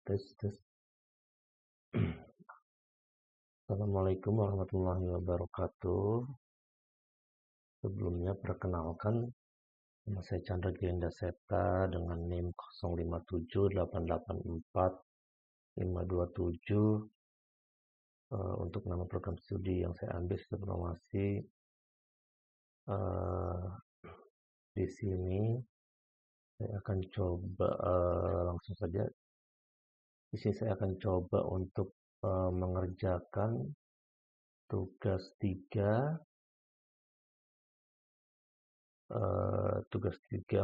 Tes, tes. Assalamualaikum warahmatullahi wabarakatuh. Sebelumnya perkenalkan, nama saya Chandra Genda Seta dengan NIM 0578845527. Untuk nama program studi yang saya ambil diplomasi. Di sini saya akan coba langsung saja. Di sini saya akan coba untuk mengerjakan tugas 3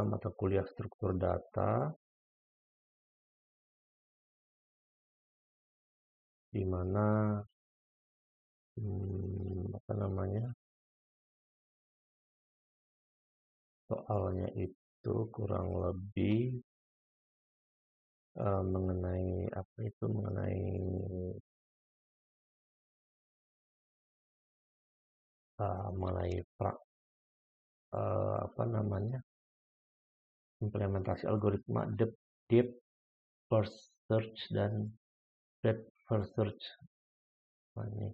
mata kuliah struktur data, di mana soalnya itu kurang lebih mengenai implementasi algoritma depth first search dan breadth first search. Ini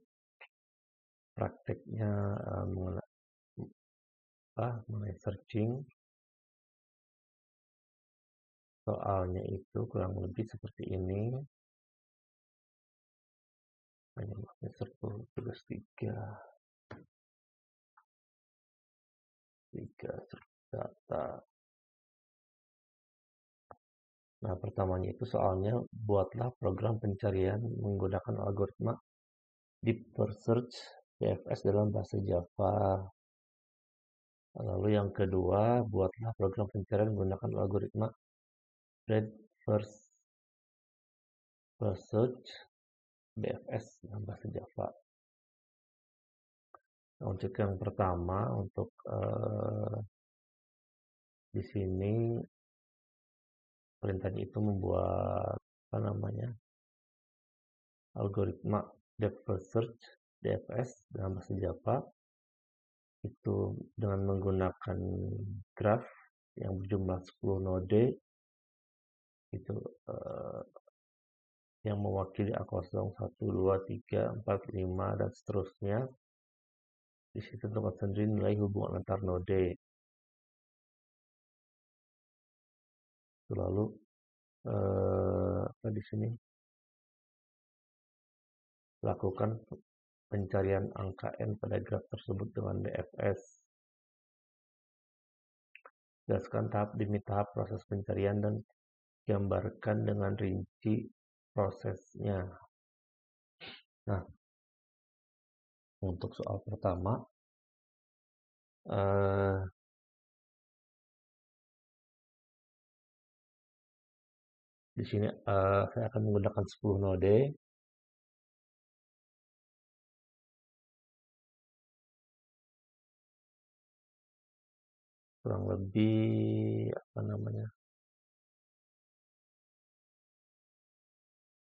prakteknya mengenai searching. Soalnya itu kurang lebih seperti ini. Hanya tugas 3 data. Nah, pertamanya itu soalnya buatlah program pencarian menggunakan algoritma deep first search DFS dalam bahasa Java. Lalu yang kedua, buatlah program pencarian menggunakan algoritma breadth first search DFS dalam bahasa Java. Nah, untuk yang pertama, untuk di sini perintahnya itu membuat algoritma depth first search DFS dalam bahasa Java itu dengan menggunakan graph yang berjumlah 10 node itu yang mewakili A0, 1, 2, 3, 4, 5 dan seterusnya. Di situ terdapat sendiri nilai hubungan antar node. Lalu di sini lakukan pencarian angka n pada graf tersebut dengan DFS. Jelaskan tahap demi tahap proses pencarian dan gambarkan dengan rinci prosesnya. Nah, untuk soal pertama, di sini saya akan menggunakan 10 node. Kurang lebih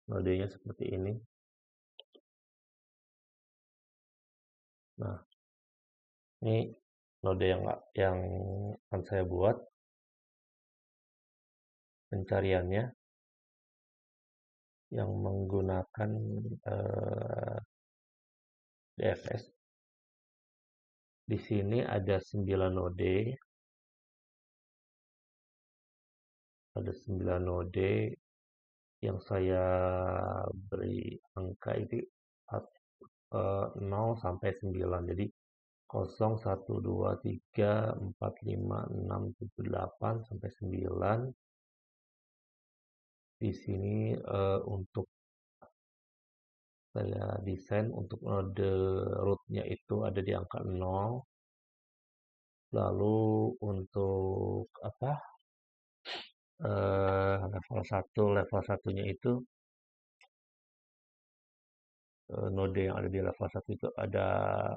nodenya seperti ini. Nah, ini node yang akan saya buat pencariannya yang menggunakan DFS. Di sini ada 9 node. Ada 9 node yang saya beri angka itu 0 sampai 9. Jadi 0, 1, 2, 3, 4, 5, 6, 7, 8 sampai 9. Di sini untuk saya desain untuk node rootnya itu ada di angka 0. Lalu untuk level 1-nya itu node yang ada di level 1 itu ada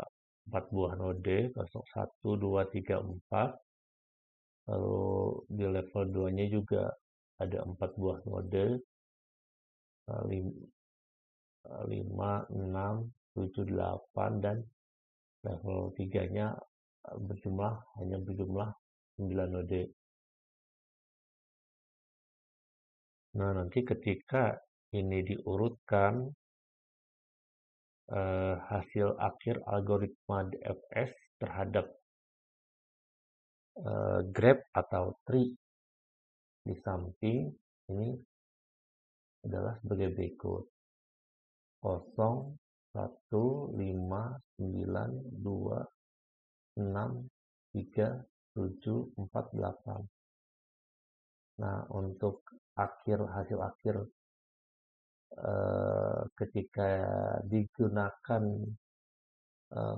4 buah node, 1, 2, 3, 4. Lalu di level 2-nya juga ada 4 buah node, 5, 6, 7, 8, dan level 3-nya hanya berjumlah 9 node. Nah, nanti ketika ini diurutkan, hasil akhir algoritma DFS terhadap graph atau tree di samping ini adalah sebagai berikut: 0, 1, 5, 9, 2, 6, 3, 7, 4, 8. Nah, untuk hasil akhir ketika digunakan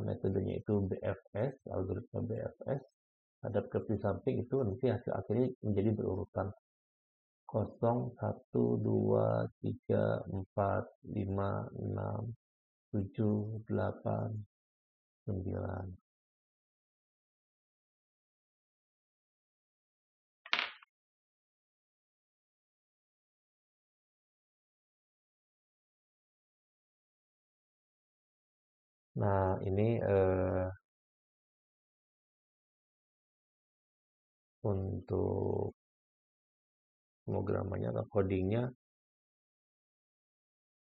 metodenya itu BFS, algoritma BFS, terhadap graf di samping itu nanti hasil akhirnya menjadi berurutan 0, 1, 2, 3, 4, 5, 6, 7, 8, 9. Nah, ini untuk pemrogramannya atau codingnya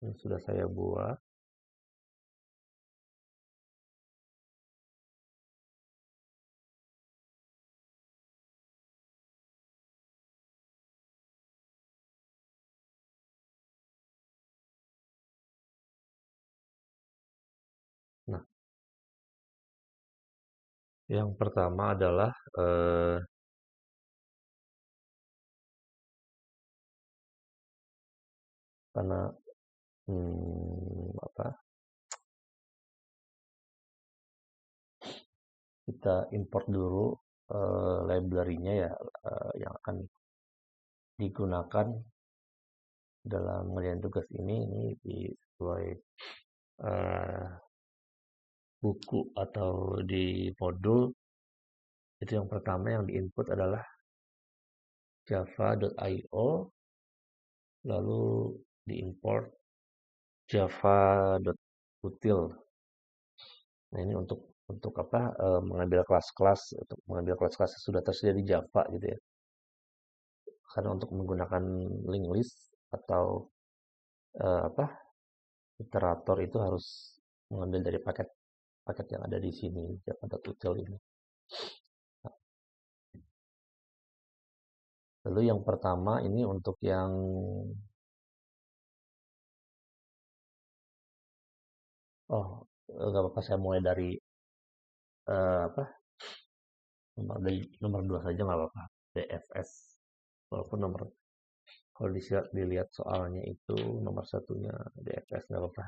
yang sudah saya buat. Nah, yang pertama adalah karena apa, kita import dulu library-nya ya, yang akan digunakan dalam mengerjakan tugas ini sesuai buku atau di modul. Itu yang pertama yang diinput adalah java.io, lalu diimport java.util. Nah, ini untuk apa, mengambil kelas-kelas, untuk mengambil kelas-kelas yang sudah tersedia di Java gitu ya. Karena untuk menggunakan linked list atau apa, iterator itu harus mengambil dari paket yang ada di sini, java.util ini. Lalu yang pertama ini untuk yang nggak apa-apa, saya mulai dari apa, nomor 2 saja nggak apa-apa, DFS. Walaupun kalau dilihat soalnya itu nomor satunya DFS, nggak apa-apa.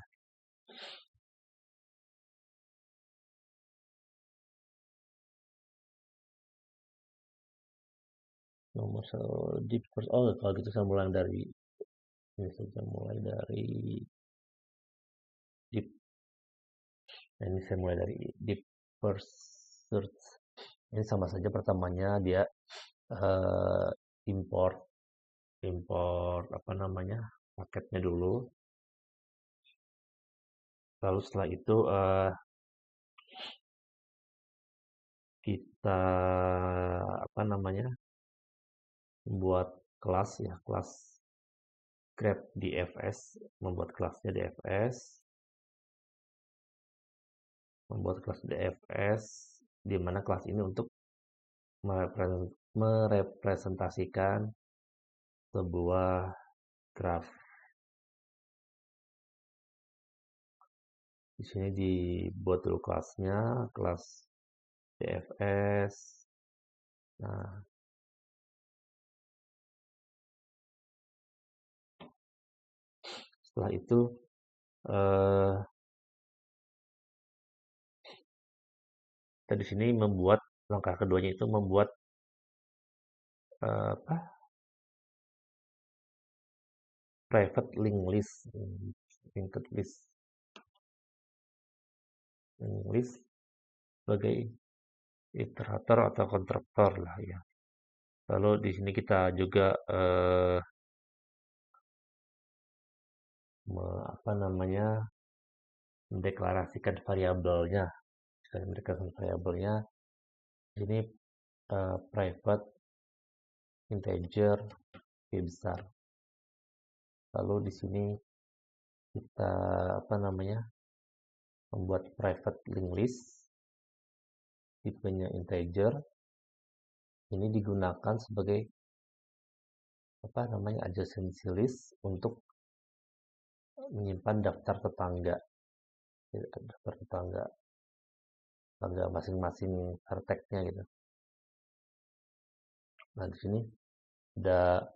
Nomor deep first. Oh, kalau gitu saya mulai dari ini saja, mulai dari deep. Nah, ini saya mulai dari deep first search. Ini sama saja, pertamanya dia eh, import import apa namanya, paketnya dulu. Lalu setelah itu kita apa namanya, membuat kelas ya, kelas grab DFS, membuat kelasnya DFS, membuat kelas DFS, di mana kelas ini untuk merepresentasikan sebuah graf. Di sini dibuat dulu kelasnya, kelas DFS. Nah, setelah itu kita di sini membuat langkah keduanya itu membuat apa, private linked list, linked list sebagai iterator atau kontraktor lah ya. Lalu di sini kita juga apa namanya, mendeklarasikan variabelnya. Misalnya mendeklarasikan variabelnya ini private integer v besar. Lalu di sini kita membuat private link list, tipenya integer. Ini digunakan sebagai adjacency list untuk menyimpan daftar tetangga, tetangga masing-masing vertex-nya gitu. Nah, di sini ada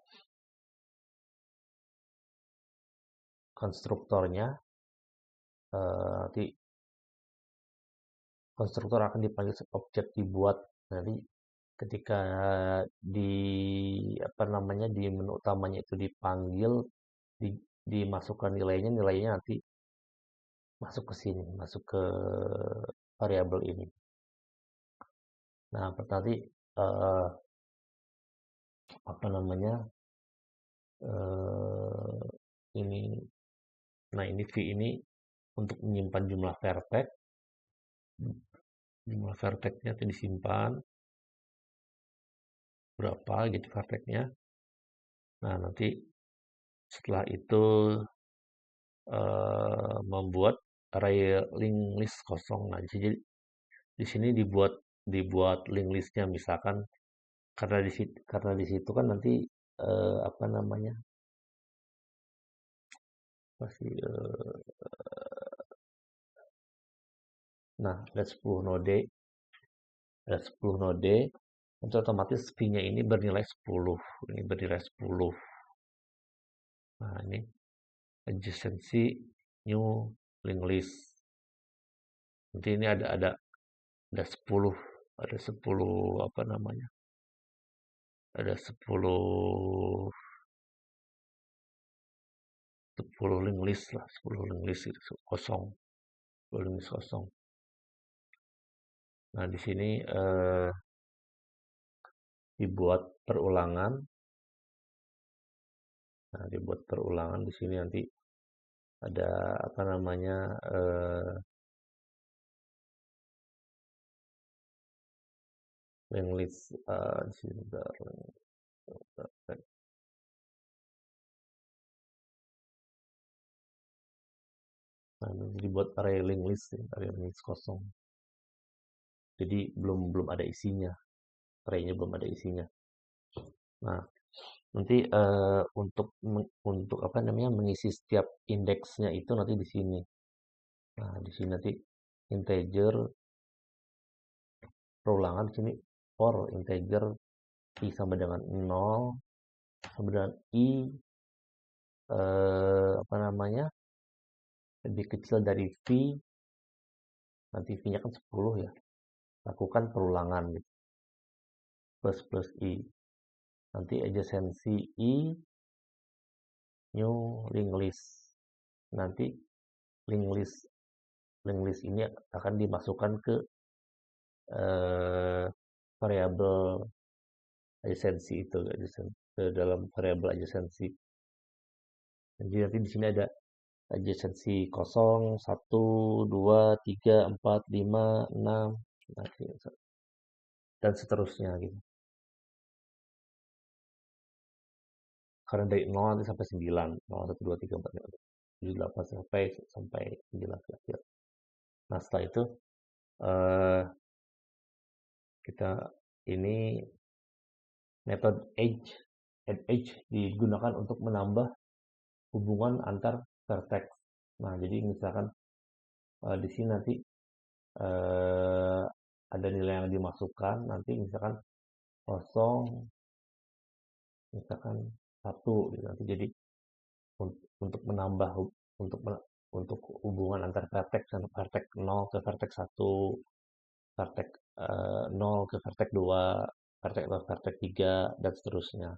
konstruktornya. Nanti konstruktor akan dipanggil objek dibuat nanti ketika di di menu utamanya itu dipanggil, dimasukkan nilainya nanti masuk ke sini, masuk ke variabel ini. Nah, nanti ini, nah ini V ini untuk menyimpan jumlah vertex, itu disimpan berapa gitu vertexnya. Nah, nanti setelah itu membuat array link list kosong. Nah, jadi di sini dibuat link listnya, misalkan karena di situ kan nanti nah ada 10 node, nanti otomatis V-nya ini bernilai 10. Ini bernilai 10. Nah, ini adjacency new link list. Nanti ini ada 10, ada 10 ada 10 link list lah, 10 link list itu kosong. 10 link list kosong. Nah, di sini dibuat perulangan. Nah, dibuat perulangan di sini nanti ada link list di sini bentar. Nah, ini dibuat array link list kosong. Jadi belum ada isinya. Array-nya belum ada isinya. Nah, nanti untuk mengisi setiap indeksnya itu nanti di sini. Nah, di sini nanti integer perulangan di sini for integer i sama dengan 0 sama dengan i lebih kecil dari v, nanti v-nya kan 10 ya. Lakukan perulangan gitu. Plus i. Nanti adjacency i new link list. Nanti link list ini akan dimasukkan ke variabel adjacency itu, ke dalam variabel adjacency. Jadi nanti di sini ada adjacency 0, 1, 2, 3, 4, 5, 6, dan seterusnya gitu. Karena dari 0 nanti sampai 9, 0, 1, 2, 3, 4, 5, 7, 8 sampai 9 akhir. Nah, setelah itu kita ini metode add edge digunakan untuk menambah hubungan antar vertex. Nah, jadi misalkan di sini nanti ada nilai yang dimasukkan, nanti misalkan 0, misalkan 1 gitu. Nanti jadi untuk menambah untuk hubungan antar vertex, 0 ke vertex 1, vertex 0 ke vertex 2, vertex 3, dan seterusnya.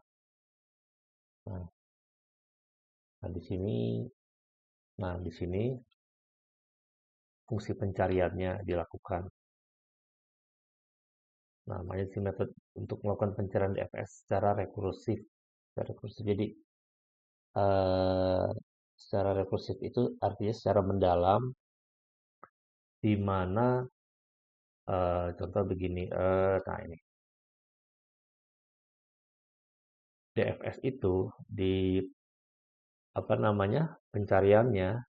Nah, di sini fungsi pencariannya dilakukan. Namanya si metode untuk melakukan pencarian DFS secara rekursif. Jadi secara rekursif itu artinya secara mendalam, di mana contoh begini. Nah, ini DFS itu apa namanya, pencariannya.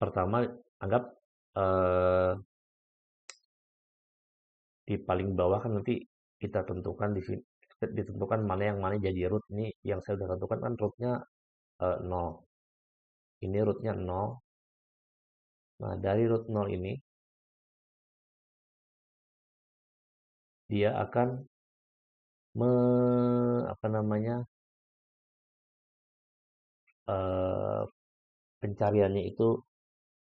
Pertama, anggap eh, di paling bawah kan nanti kita tentukan di sini, ditentukan mana yang mana jadi root. Ini yang saya udah tentukan kan rootnya 0. Ini rootnya 0. Nah, dari root 0 ini dia akan apa namanya, eh, pencariannya itu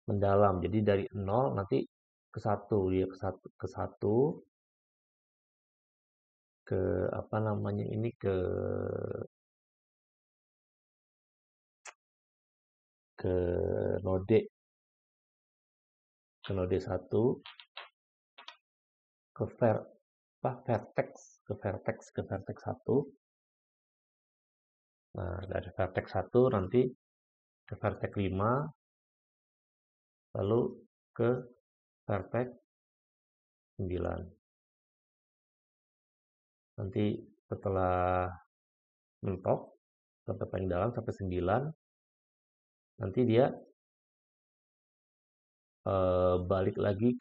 mendalam. Jadi dari 0 nanti ke 1, dia ke satu ke apa namanya ini ke node ke node 1 ke vertex ke vertex 1. Nah, dari vertex 1 nanti ke vertex 5, lalu ke vertex 9. Nanti setelah mentok sampai paling dalam sampai 9, nanti dia balik lagi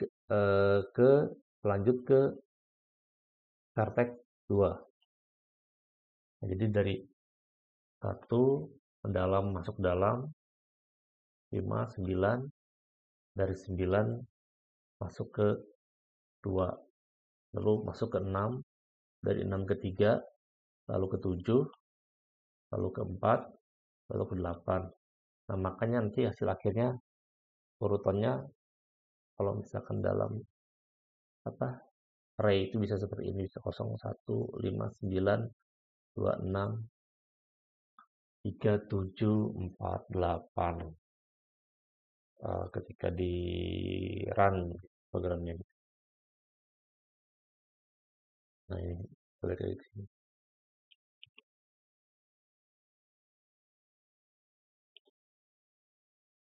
ke lanjut ke vertex 2. Nah, jadi dari 1 mendalam masuk dalam 5 9, dari 9 masuk ke 2, lalu masuk ke 6, dari 6 ke 3, lalu ke 7, lalu ke 4, lalu ke 8. Nah, makanya nanti hasil akhirnya urutannya kalau misalkan dalam apa array itu bisa seperti ini, bisa 0 1 5 9 2 6 3 7 4 8 ketika di run programnya. Nah, ini boleh kayak gini.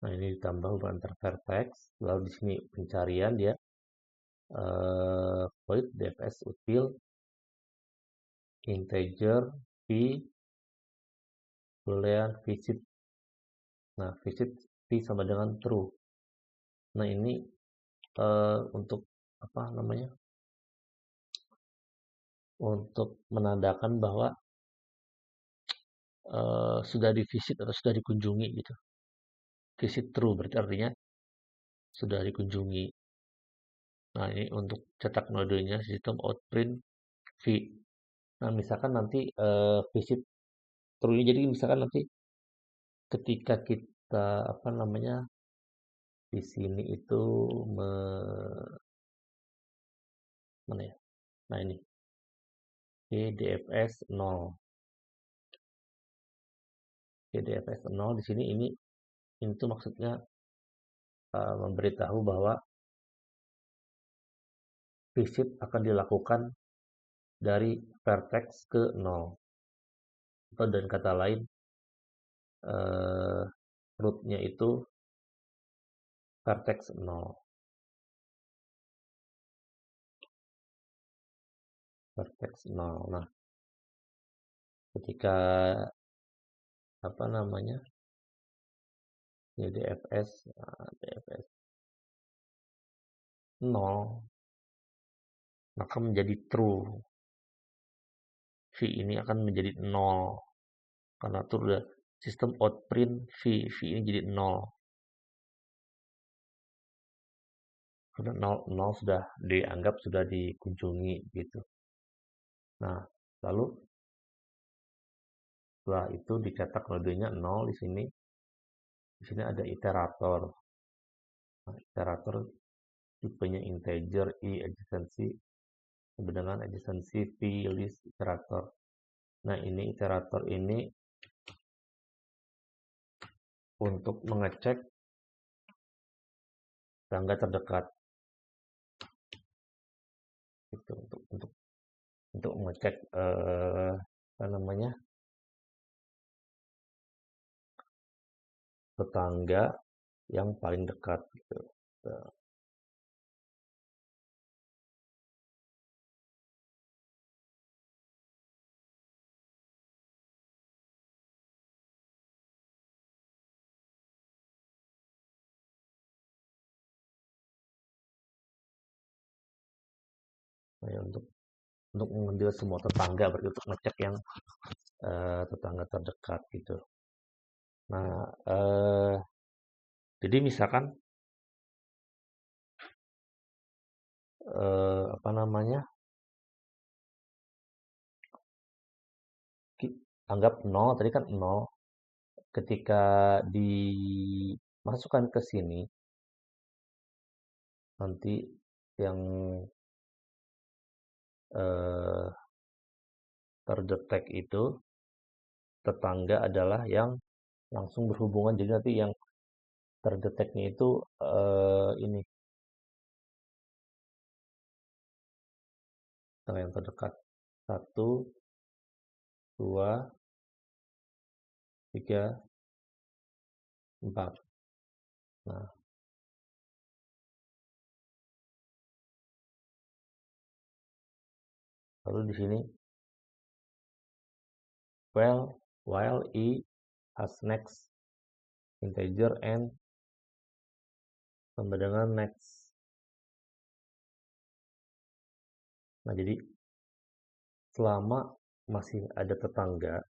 Nah, ini ditambah hubungan antar vertex, lalu di sini pencarian dia void dfs util integer v boolean visit. Nah, visit v sama dengan true. Nah, ini untuk apa namanya, untuk menandakan bahwa sudah divisit atau sudah dikunjungi gitu. Visit true berarti artinya sudah dikunjungi. Nah, ini untuk cetak nodenya sistem outprint v. Nah, misalkan nanti visit true ini, jadi misalkan nanti ketika kita apa namanya di sini itu mana ya? Nah, ini DFS 0. DFS 0 di sini ini tuh maksudnya memberitahu bahwa visit akan dilakukan dari vertex ke 0. Atau dengan kata lain, rootnya itu vertex 0. Vertex 0. Nah, ketika apa namanya ya DFS, DFS 0, maka menjadi true. V ini akan menjadi 0. Karena itu udah sistem outprint V ini jadi 0. Karena 0 sudah dianggap sudah dikunjungi gitu. Nah, lalu setelah itu dicetak nodenya 0 di sini. Di sini ada iterator. Nah, iterator tipenya integer, i adjacency, dengan adjacency, v list iterator. Nah, ini iterator ini untuk mengecek tangga terdekat. Itu untuk mengecek apa namanya tetangga yang paling dekat gitu. untuk mengambil semua tetangga, berarti untuk ngecek yang tetangga terdekat gitu. Nah, jadi misalkan apa namanya, anggap 0, tadi kan 0. Ketika dimasukkan ke sini, nanti yang eh, terdetek itu tetangga adalah yang langsung berhubungan. Jadi nanti yang terdeteknya itu ini yang terdekat 1, 2, 3, 4. Nah, lalu di sini while I has next integer and sama dengan next. Nah, jadi selama masih ada tetangga,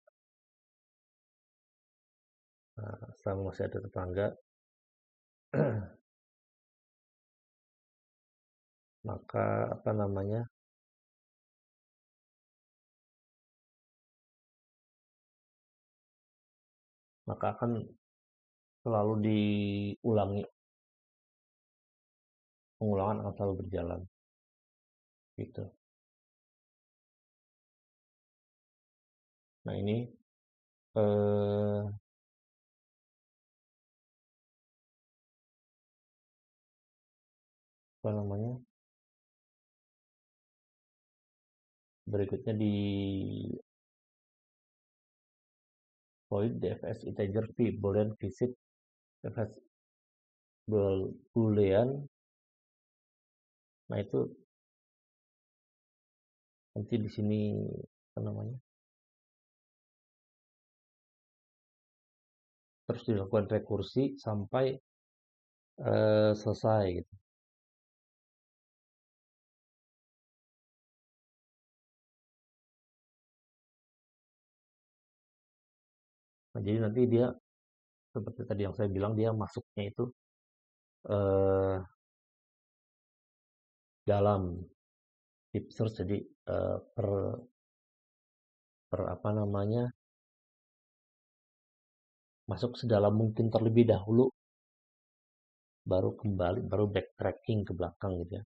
maka apa namanya, maka akan selalu diulangi, pengulangan akan selalu berjalan gitu. Nah, ini apa namanya, berikutnya di void dfs integer v boolean visit dfs boolean. Nah, itu nanti di sini apa namanya, terus dilakukan rekursi sampai selesai gitu. Nah, jadi nanti dia seperti tadi yang saya bilang, dia masuknya itu eh, dalam deep search. Jadi per apa namanya, masuk sedalam mungkin terlebih dahulu, baru kembali, baru backtracking ke belakang gitu ya.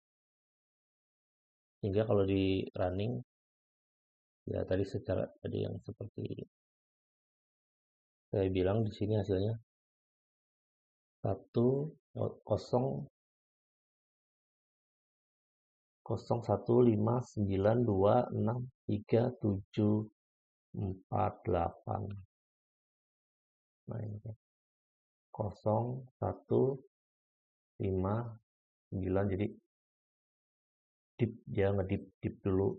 Sehingga kalau di running ya tadi yang seperti saya bilang, di sini hasilnya 10159263748. Nah, ini kan 0159, jadi dia ngedip dulu,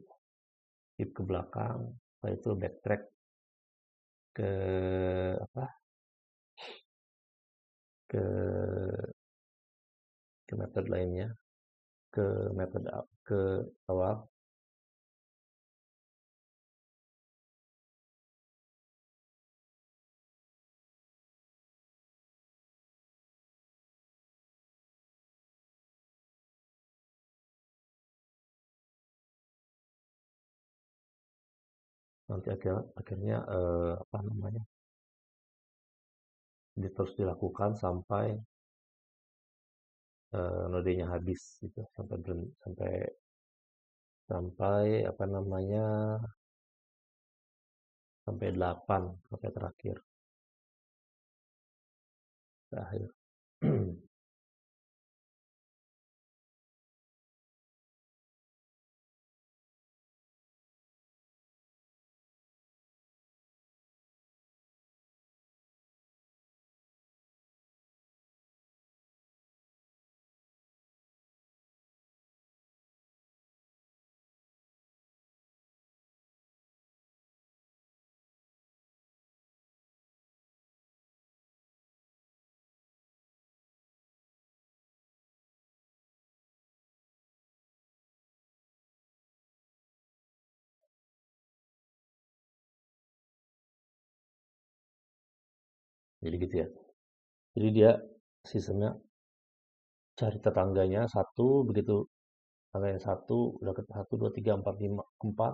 dip ke belakang, setelah itu backtrack ke apa, ke metode lainnya, ke metode ke awal. Nanti akhirnya apa namanya, terus dilakukan sampai nodenya habis gitu, sampai apa namanya, sampai 8, sampai terakhir. Jadi gitu ya. Jadi dia sistemnya cari tetangganya satu, begitu tetangganya satu, udah ke satu, dua, tiga, empat, lima, empat,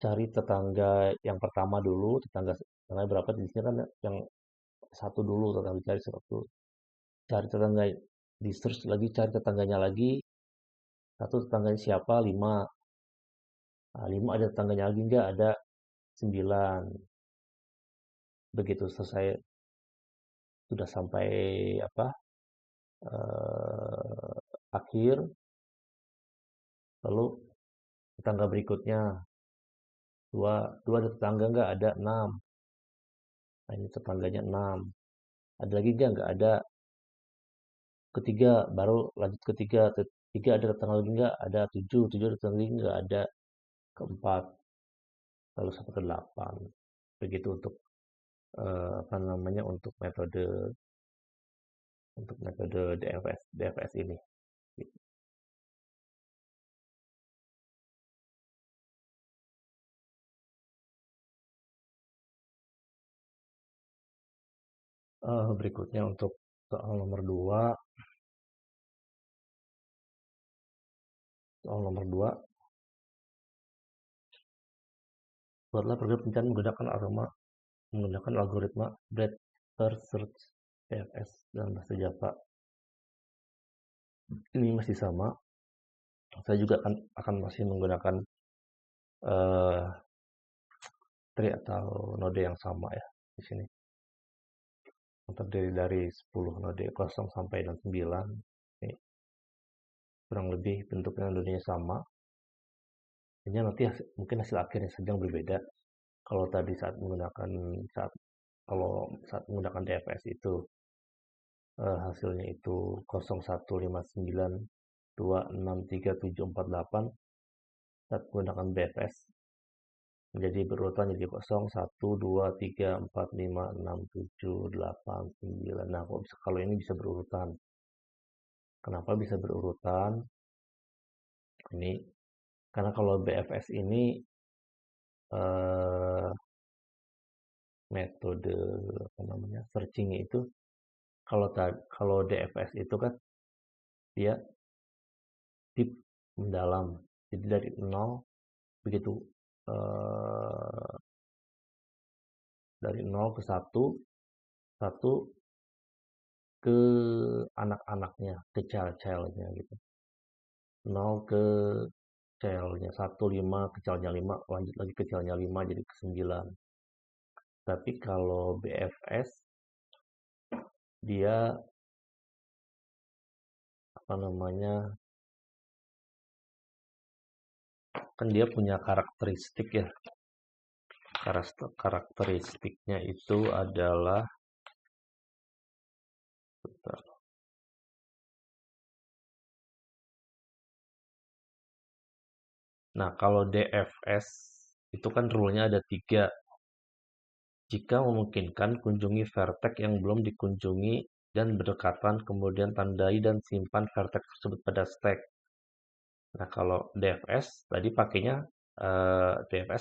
cari tetangga yang pertama dulu, tetangga berapa di sini kan yang satu dulu, tetangga cari satu, cari tetangga di search lagi, cari tetangganya lagi, satu tetangganya siapa, lima. Nah, lima ada tetangganya lagi enggak, ada sembilan. Begitu selesai, sudah sampai apa, akhir, lalu tetangga berikutnya, dua, dua ada tetangga enggak, ada enam. Nah, ini tetangganya enam. Ada lagi enggak ada. Ketiga, baru lanjut ketiga. Tiga ada tetangga lagi enggak, ada tujuh. Tujuh ada tetangga lagi enggak, ada. Keempat, lalu sampai ke delapan. Begitu untuk apa namanya, untuk metode DFS ini. Berikutnya untuk soal nomor dua, buatlah program pencarian menggunakan algoritma breadth first search DFS dalam bahasa Java. Ini masih sama. Saya juga akan masih menggunakan eh, tree atau node yang sama ya di sini. Yang terdiri dari 10 node 0 sampai 69. Ini kurang lebih bentuknya nodenya sama. Hanya nanti mungkin hasil akhirnya saja yang berbeda. Kalau tadi saat saat menggunakan DFS itu hasilnya itu 0159263748, saat menggunakan BFS menjadi berurutan jadi 0123456789. Nah, kalau ini bisa berurutan. Kenapa bisa berurutan? Ini karena kalau BFS ini eh, metode apa namanya, searching itu, kalau DFS itu kan dia deep, mendalam. Jadi dari nol, begitu eh, dari nol ke satu, satu ke anak-anaknya, ke child-childnya gitu. Nol ke child-nya 1, 5, ke child-nya 5, lanjut lagi ke child-nya 5, jadi ke 9. Tapi kalau BFS, dia apa namanya, kan dia punya karakteristik ya. Karakteristiknya itu adalah, nah kalau DFS itu kan rule-nya ada 3. Jika memungkinkan, kunjungi vertex yang belum dikunjungi dan berdekatan, kemudian tandai dan simpan vertex tersebut pada stack. Nah, kalau DFS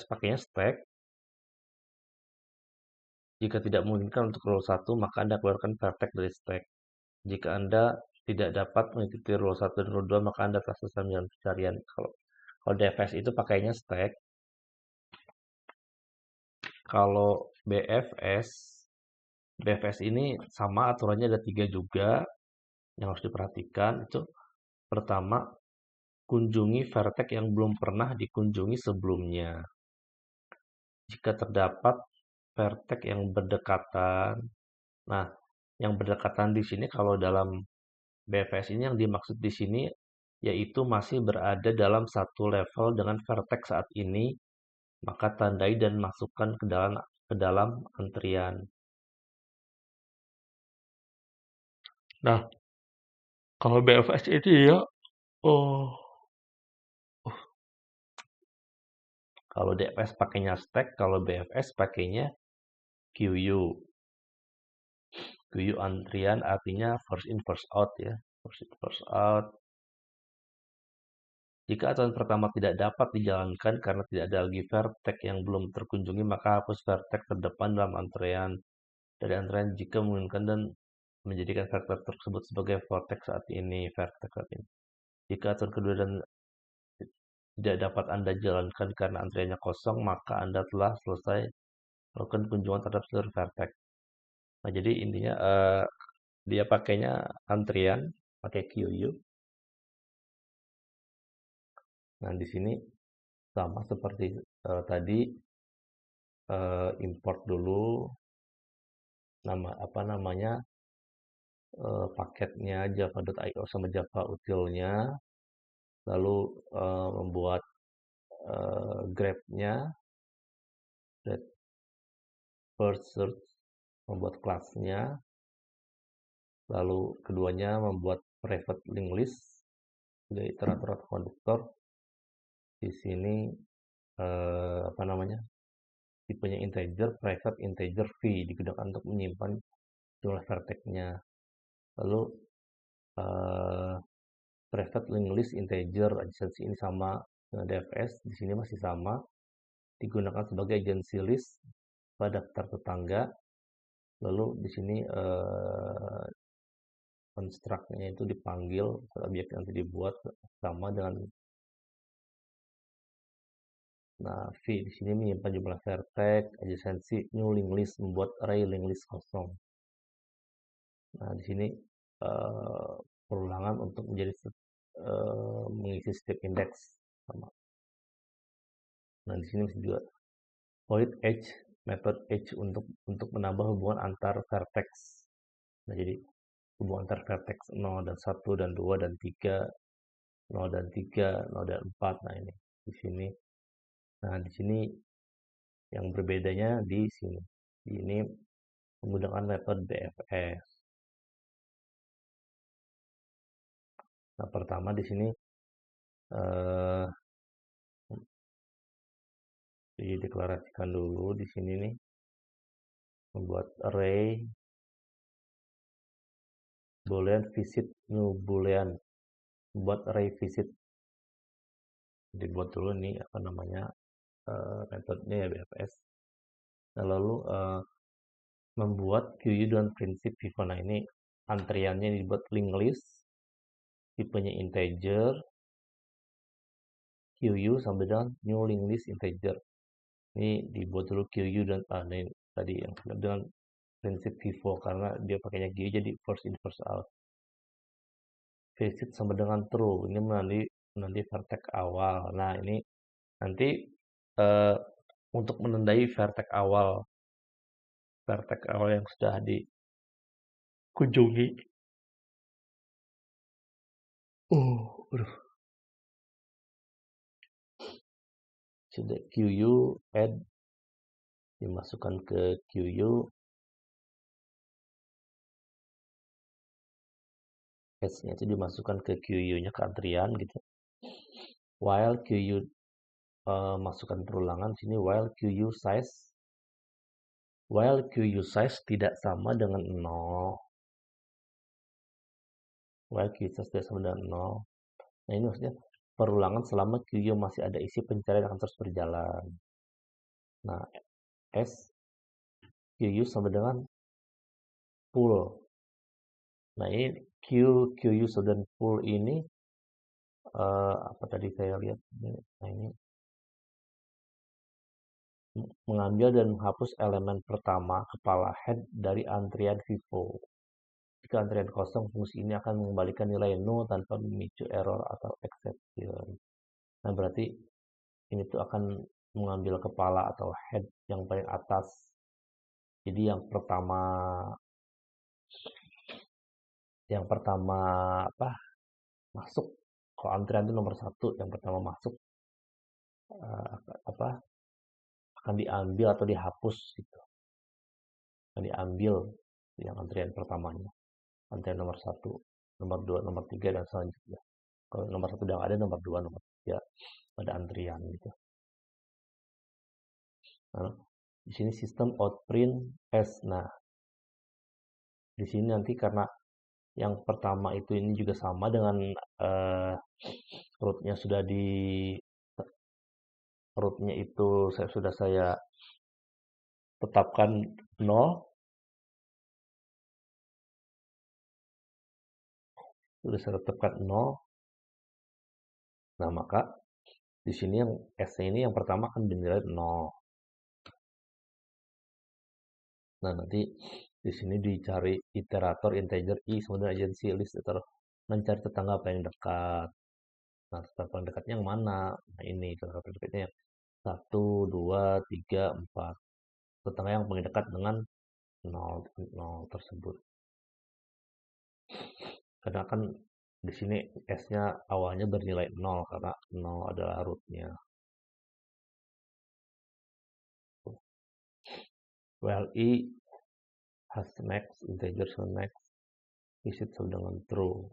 pakainya stack. Jika tidak memungkinkan untuk rule 1, maka Anda keluarkan vertex dari stack. Jika Anda tidak dapat mengikuti rule 1 dan rule 2, maka Anda telah selesai menjalani pencarian. Kalau DFS itu pakainya stack. Kalau BFS ini sama, aturannya ada 3 juga yang harus diperhatikan. Itu pertama, kunjungi vertex yang belum pernah dikunjungi sebelumnya. Jika terdapat vertex yang berdekatan, nah, yang berdekatan di sini kalau dalam BFS ini yang dimaksud di sini yaitu masih berada dalam satu level dengan vertex saat ini, maka tandai dan masukkan ke dalam antrian. Nah, kalau BFS ini ya, oh, kalau DFS pakainya stack, kalau BFS pakainya QU. QU antrian artinya first in first out ya. First in first out. Jika aturan pertama tidak dapat dijalankan karena tidak ada lagi vertex yang belum terkunjungi, maka hapus vertex terdepan dalam antrean. dari antrean jika memungkinkan dan menjadikan vertex tersebut sebagai vertex saat ini, vertex saat ini. Jika aturan kedua dan tidak dapat Anda jalankan karena antriannya kosong, maka Anda telah selesai melakukan kunjungan terhadap seluruh vertex. Nah, jadi intinya dia pakainya antrian, pakai QU. Nah, di sini sama seperti tadi, import dulu paketnya java.io sama java utilnya, lalu membuat grab-nya, grab first search, membuat kelasnya, lalu keduanya membuat private link list dari iterator konduktor. Di sini tipenya integer, private integer v digunakan untuk menyimpan jumlah vertex-nya. Lalu private link list integer adjacency ini sama dengan DFS, di sini masih sama, digunakan sebagai agency list pada daftar tetangga. Lalu di sini construct-nya itu dipanggil, objek nanti dibuat sama dengan. Nah, v di sini menyimpan jumlah vertex, adjacency, new link list, membuat array link list kosong. Nah, di sini perulangan untuk menjadi mengisi setiap index sama. Nah, di sini juga void edge, method edge untuk menambah hubungan antar vertex. Nah, jadi hubungan antar vertex 0 dan 1 dan 2 dan 3, 0 dan 3, 0 dan 4. Nah, ini di sini. Nah, di sini yang berbedanya di sini. Ini menggunakan metode DFS. Nah, pertama di sini dideklarasikan dulu di sini nih, membuat array boolean visit new boolean, membuat array visit. Dibuat dulu nih metodenya ya BFS. Nah, lalu membuat QU dengan prinsip Vivo. Nah, ini antriannya dibuat link list, tipenya integer, QU sampai dengan new link list integer. Ini dibuat dulu QU dan ini tadi yang dengan prinsip Vivo karena dia pakainya QU jadi first in first out. Visit sama dengan true. Ini menandai vertex awal. Nah, ini nanti untuk menandai vertex awal yang sudah dikunjungi. Sudah QU add, dimasukkan ke QU, S-nya itu dimasukkan ke QU-nya ke antrian gitu. While QU masukkan perulangan sini while QU size tidak sama dengan 0. While QU size tidak sama dengan 0. Nah, ini maksudnya perulangan selama QU masih ada isi pencarian akan terus berjalan. Nah, S QU sama dengan full. Nah, ini QU dan full ini apa tadi saya lihat. Nah, ini mengambil dan menghapus elemen pertama kepala head dari antrian Vivo. Jika antrian kosong, fungsi ini akan mengembalikan nilai null tanpa memicu error atau exception. Nah, berarti ini tuh akan mengambil kepala atau head yang paling atas. Jadi yang pertama masuk. Kalau antrian itu nomor 1, yang pertama masuk akan diambil atau dihapus gitu. Akan diambil yang antrian pertamanya. Antrian nomor 1, nomor 2, nomor 3 dan selanjutnya. Kalau nomor 1 udah ada, nomor 2, nomor 3 pada antrian gitu. Nah, di sini sistem outprint S. Nah, di sini nanti karena yang pertama itu ini juga sama dengan rootnya rootnya itu sudah saya tetapkan 0. sudah saya tetapkan 0. Nah, maka di sini yang S-nya ini yang pertama kan dinilai 0. Nah, nanti di sini dicari iterator integer i sama dengan agency list iterator, mencari tetangga paling dekat. Nah, tetangga paling dekatnya yang mana? Nah, ini tetangga paling dekatnya yang 1, 2, 3, 4. Tetangga yang paling dekat dengan 0, 0 tersebut. Karena kan di sini S-nya awalnya bernilai 0 karena 0 adalah root-nya. Well, i has next integer so next is it sama dengan true.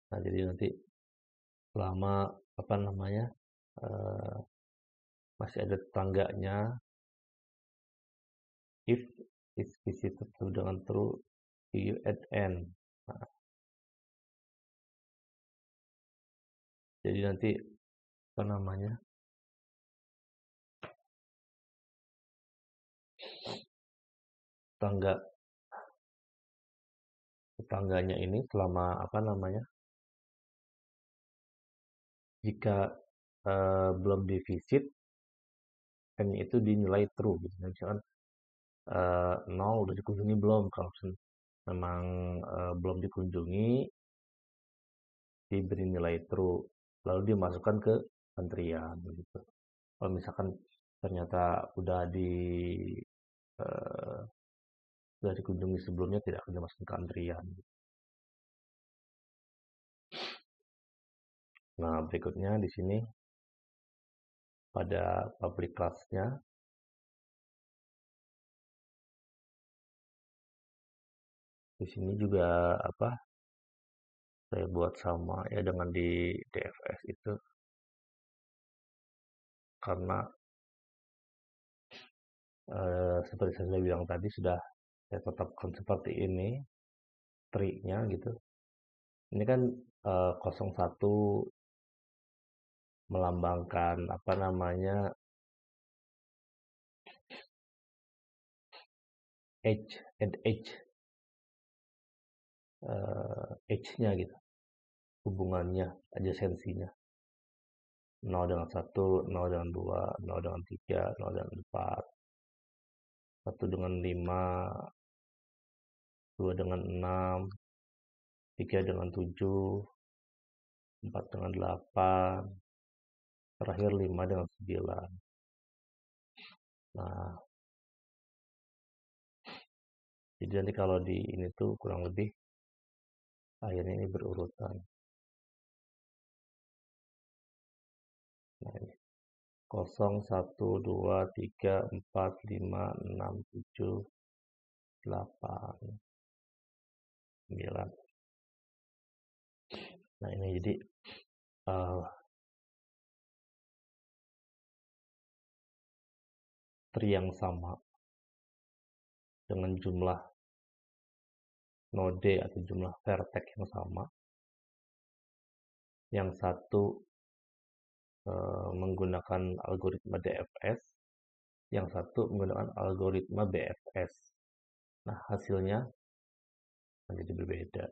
Nah, jadi nanti selama apa namanya eh, masih ada tetangganya, if is visited sama dengan true, you add n. Nah, jadi nanti apa namanya tetangga tetangganya ini selama apa namanya jika belum divisit n itu dinilai true gitu. Nah, misalkan 0 udah dikunjungi belum, kalau memang belum dikunjungi diberi nilai true lalu dimasukkan ke antrian gitu. Kalau misalkan ternyata eh, sudah dikunjungi sebelumnya tidak akan dimasukkan ke antrian. Nah, berikutnya di sini pada public class-nya di sini juga apa saya buat sama ya dengan di DFS itu karena seperti saya sudah bilang tadi sudah saya tetapkan seperti ini tree-nya gitu. Ini kan 01 melambangkan apa namanya edge and edge edge-nya gitu, hubungannya, adjacensinya. 0 dengan 1, 0 dengan 2, 0 dengan 3, 0 dengan 4, 1 dengan 5, 2 dengan 6, 3 dengan 7, 4 dengan 8, terakhir 5 dengan 9. Nah, jadi nanti kalau di ini tuh kurang lebih akhirnya ini berurutan. Nah, ini 0, 1, 2, 3, 4, 5, 6, 7, 8, 9. Nah, ini jadi uh, tree yang sama dengan jumlah node atau jumlah vertex yang sama. Yang satu menggunakan algoritma DFS, yang satu menggunakan algoritma BFS. Nah, hasilnya menjadi berbeda.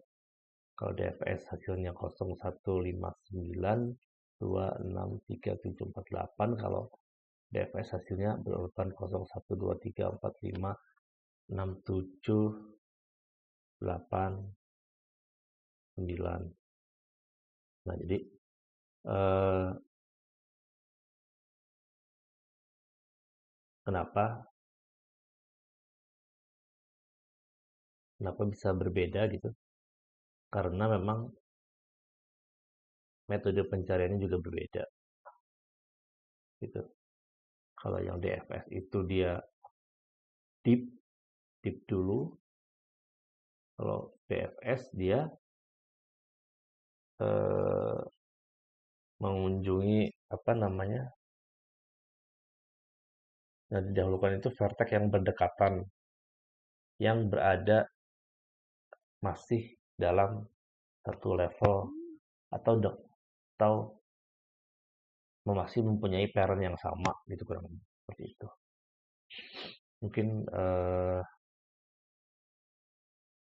Kalau DFS hasilnya 0159 263748, kalau DFS hasilnya berurutan 0123456789. Nah, jadi eh, kenapa bisa berbeda gitu? Karena memang metode pencariannya juga berbeda gitu. Kalau yang DFS itu dia deep dulu. Kalau DFS dia eh, mengunjungi apa namanya? Nah, didahulukan itu vertex yang berdekatan yang berada masih dalam satu level atau atau masih mempunyai parent yang sama gitu kurang lebih seperti itu. Mungkin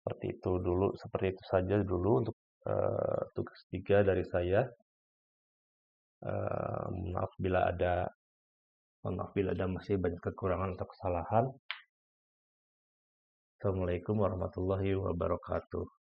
Seperti itu saja dulu untuk tugas 3 dari saya. Maaf bila ada masih banyak kekurangan atau kesalahan. Assalamualaikum warahmatullahi wabarakatuh.